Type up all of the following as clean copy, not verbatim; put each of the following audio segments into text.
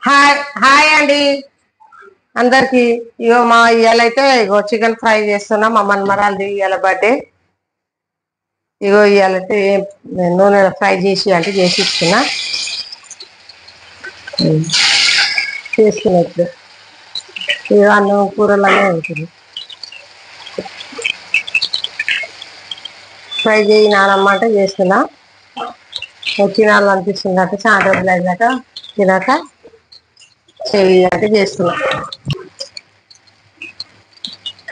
Hi hi అండి అందరికి. ఇగో మా ఇయ్యాలైతే ఇగో చికెన్ ఫ్రై చేస్తున్నా. మా మన్మరాలది ఇవాళ బర్త్డే. ఇగో ఇవాళైతే నూనె ఫ్రై చేసి అంటే చేసి ఇస్తున్నా. చేస్తున్నా ఇప్పుడు. ఇగో అన్నం కూరలన్నీ ఉంటుంది. ఫ్రై చేయి నానమ్మ అంటే చేస్తున్నా. తినాలి అనిపిస్తుంది అంటే సాయంత్రం అయినాక తినాక చెయ్యి అంటే చేస్తున్నా.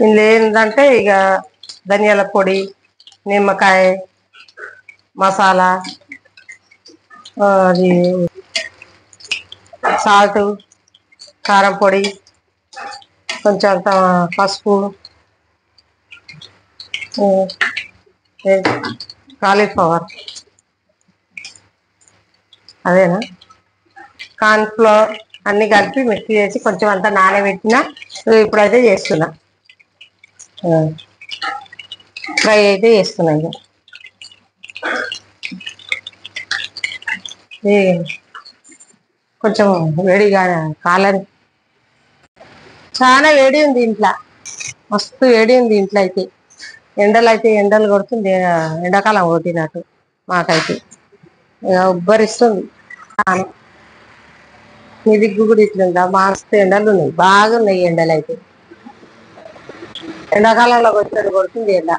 ఇందులో ఏంటంటే ఇక ధనియాల పొడి, నిమ్మకాయ, మసాలా, అది సాల్ట్, కారం పొడి, కొంచెం అంత పసుపు, కాలీఫ్లవర్ అదేనా కార్న్ఫ్లోర్ అన్ని కలిపి మిక్స్ చేసి కొంచెం అంతా నానబెట్టిన ఇప్పుడైతే చేస్తున్నా. ఫ్రై అయితే చేస్తున్నా. ఇక కొంచెం వేడిగా కాలని చాలా వేడి ఉంది ఇంట్లో. మస్తు వేడి ఉంది ఇంట్లో అయితే. ఎండలు కొడుతుంది. ఎండాకాలం కొట్టినట్టు మాకైతే ఇక ఉబ్బరిస్తుంది. మీ దిగ్గు కూడా ఇట్లుందా? మస్తు ఎండలు ఉన్నాయి, బాగున్నాయి ఎండలు అయితే. ఎండాకాలంలో కొట్టినట్టు కొడుతుంది ఎండ.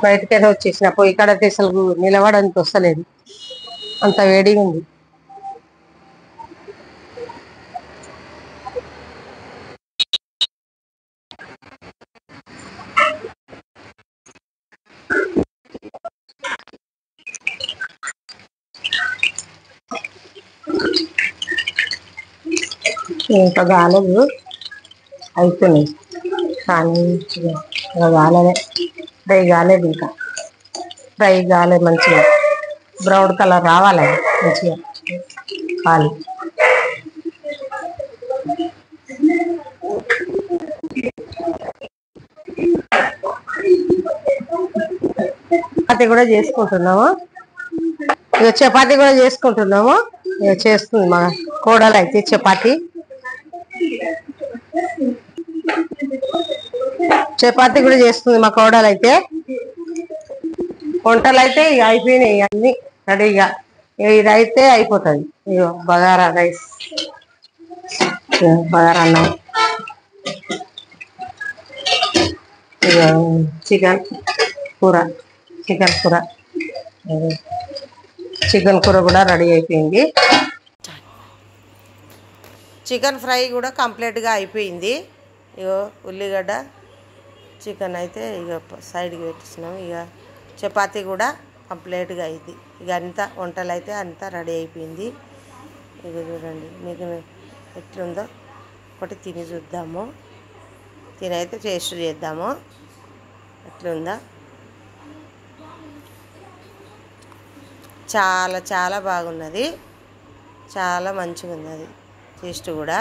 బయటకైనా వచ్చేసిన పొయ్యి కాడ అసలు నిలవడానికి వస్తలేదు, అంత వేడిగా ఉంది. ఇంకా కాలేదు, అయిపోయినాయి కానీ ఇంకా కాలేదే. ఫ్రై కాలేదు, ఇంకా ఫ్రై కాలేదు. మంచిగా బ్రౌన్ కలర్ రావాలి మంచిగా కాలి. చపాతి కూడా చేసుకుంటున్నాము. ఇక చపాతి కూడా చేసుకుంటున్నాము. ఇక చేస్తుంది మా కోడలు అయితే చపాతి. చపాతి కూడా చేస్తుంది మా కోడలు అయితే. వంటలు అయితే ఇక అయిపోయినాయి అన్ని రెడీగా. ఇదైతే అయిపోతుంది. ఇక బగారా రైస్, బగారా అన్నం, ఇక చికెన్ కూర. చికెన్ కూర చికెన్ కూర కూడా రెడీ అయిపోయింది. చికెన్ ఫ్రై కూడా కంప్లీట్గా అయిపోయింది. ఇగో ఉల్లిగడ్డ చికెన్ అయితే ఇక సైడ్కి పెట్టిస్తున్నాం. ఇక చపాతీ కూడా కంప్లీట్గా అయింది. ఇక అంతా వంటలు అయితే అంతా రెడీ అయిపోయింది. ఇక చూడండి మీకు ఎట్లుందో ఒకటి తిని చూద్దాము. తినైతే టేస్ట్ చేద్దాము ఎట్లుందా. చాలా చాలా బాగున్నది, చాలా మంచిగా ఉన్నది టేస్ట్ కూడా.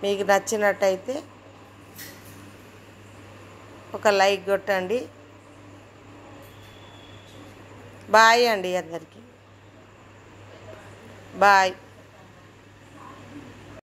మీకు నచ్చినట్టయితే ఒక లైక్ కొట్టండి. బాయ్ అండి అందరికీ, బాయ్.